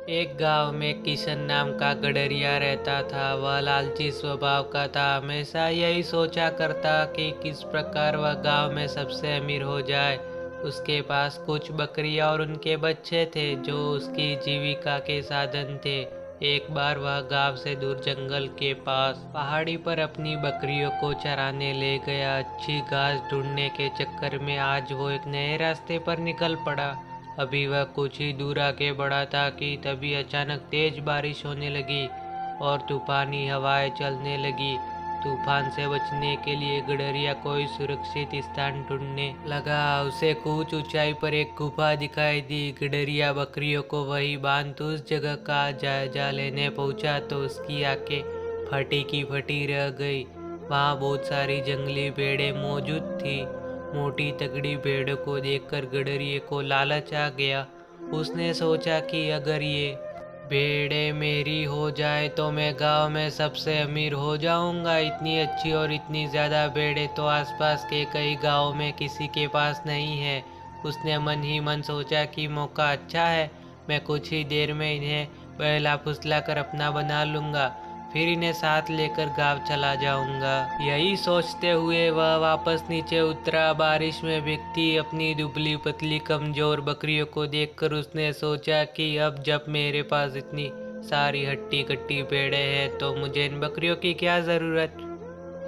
एक गांव में किशन नाम का गडरिया रहता था। वह लालची स्वभाव का था। हमेशा यही सोचा करता कि किस प्रकार वह गांव में सबसे अमीर हो जाए। उसके पास कुछ बकरियां और उनके बच्चे थे जो उसकी जीविका के साधन थे। एक बार वह गांव से दूर जंगल के पास पहाड़ी पर अपनी बकरियों को चराने ले गया। अच्छी घास ढूंढने के चक्कर में आज वो एक नए रास्ते पर निकल पड़ा। अभी वह कुछ ही दूर आगे बढ़ा था कि तभी अचानक तेज बारिश होने लगी और तूफानी हवाएं चलने लगी। तूफान से बचने के लिए गडरिया कोई सुरक्षित स्थान ढूंढने लगा। उसे कुछ ऊंचाई पर एक गुफा दिखाई दी। गडरिया बकरियों को वही बांध उस जगह का जायजा लेने पहुंचा तो उसकी आंखें फटी की फटी रह गई। वहाँ बहुत सारी जंगली भेड़ें मौजूद थी। मोटी तगड़ी भेड़ को देखकर गडरिए को लालच आ गया। उसने सोचा कि अगर ये भेड़ें मेरी हो जाए तो मैं गांव में सबसे अमीर हो जाऊंगा। इतनी अच्छी और इतनी ज़्यादा भेड़ें तो आसपास के कई गांवों में किसी के पास नहीं है। उसने मन ही मन सोचा कि मौका अच्छा है, मैं कुछ ही देर में इन्हें बहला फुसला कर अपना बना लूंगा, फिर इन्हें साथ लेकर गांव चला जाऊंगा। यही सोचते हुए वह वापस नीचे उतरा। बारिश में भीगती अपनी दुबली पतली कमजोर बकरियों को देखकर उसने सोचा कि अब जब मेरे पास इतनी सारी हट्टी कट्टी भेड़ें हैं तो मुझे इन बकरियों की क्या ज़रूरत।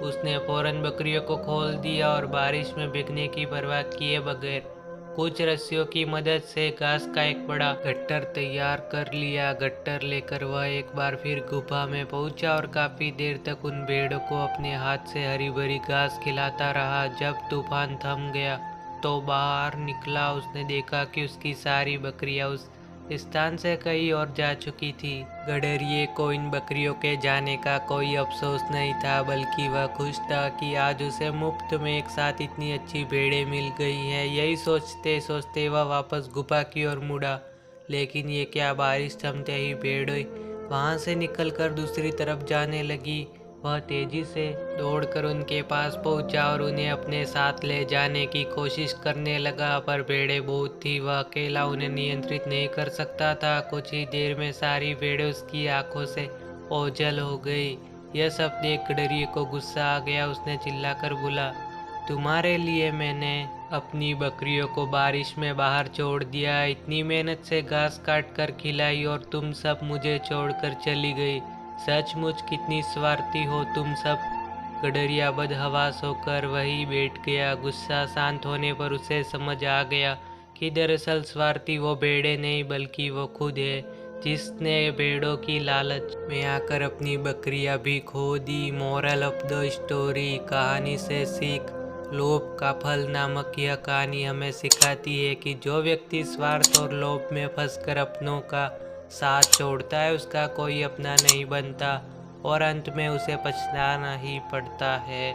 उसने फौरन बकरियों को खोल दिया और बारिश में भीगने की परवाह किए बगैर कुछ रस्सियों की मदद से घास का एक बड़ा गट्ठर तैयार कर लिया। गट्ठर लेकर वह एक बार फिर गुफा में पहुंचा और काफी देर तक उन भेड़ों को अपने हाथ से हरी भरी घास खिलाता रहा। जब तूफान थम गया तो बाहर निकला। उसने देखा कि उसकी सारी बकरियां उस स्थान से कहीं और जा चुकी थी। गडरिये को इन बकरियों के जाने का कोई अफसोस नहीं था, बल्कि वह खुश था कि आज उसे मुफ्त में एक साथ इतनी अच्छी भेड़ें मिल गई हैं। यही सोचते सोचते वह वापस गुफा की ओर मुड़ा। लेकिन ये क्या, बारिश थमते ही भेड़ें वहां से निकलकर दूसरी तरफ जाने लगी। वह तेजी से दौड़कर उनके पास पहुंचा और उन्हें अपने साथ ले जाने की कोशिश करने लगा, पर भेड़ें बहुत थी। वह अकेला उन्हें नियंत्रित नहीं कर सकता था। कुछ ही देर में सारी भेड़ें उसकी आंखों से ओझल हो गई। यह सब देख गडरिये को गुस्सा आ गया। उसने चिल्लाकर बोला, तुम्हारे लिए मैंने अपनी बकरियों को बारिश में बाहर छोड़ दिया, इतनी मेहनत से घास काट कर खिलाई और तुम सब मुझे छोड़कर चली गई। सचमुच कितनी स्वार्थी हो तुम सब। गडरिया बदहवास होकर वहीं बैठ गया। गुस्सा शांत होने पर उसे समझ आ गया कि दरअसल स्वार्थी वो भेड़ें नहीं बल्कि वो खुद है, जिसने भेड़ों की लालच में आकर अपनी बकरियां भी खो दी। मोरल ऑफ द स्टोरी, कहानी से सीख, लोभ का फल नामक यह कहानी हमें सिखाती है कि जो व्यक्ति स्वार्थ और लोभ में फंसकर अपनों का साथ छोड़ता है उसका कोई अपना नहीं बनता और अंत में उसे पछताना ही पड़ता है।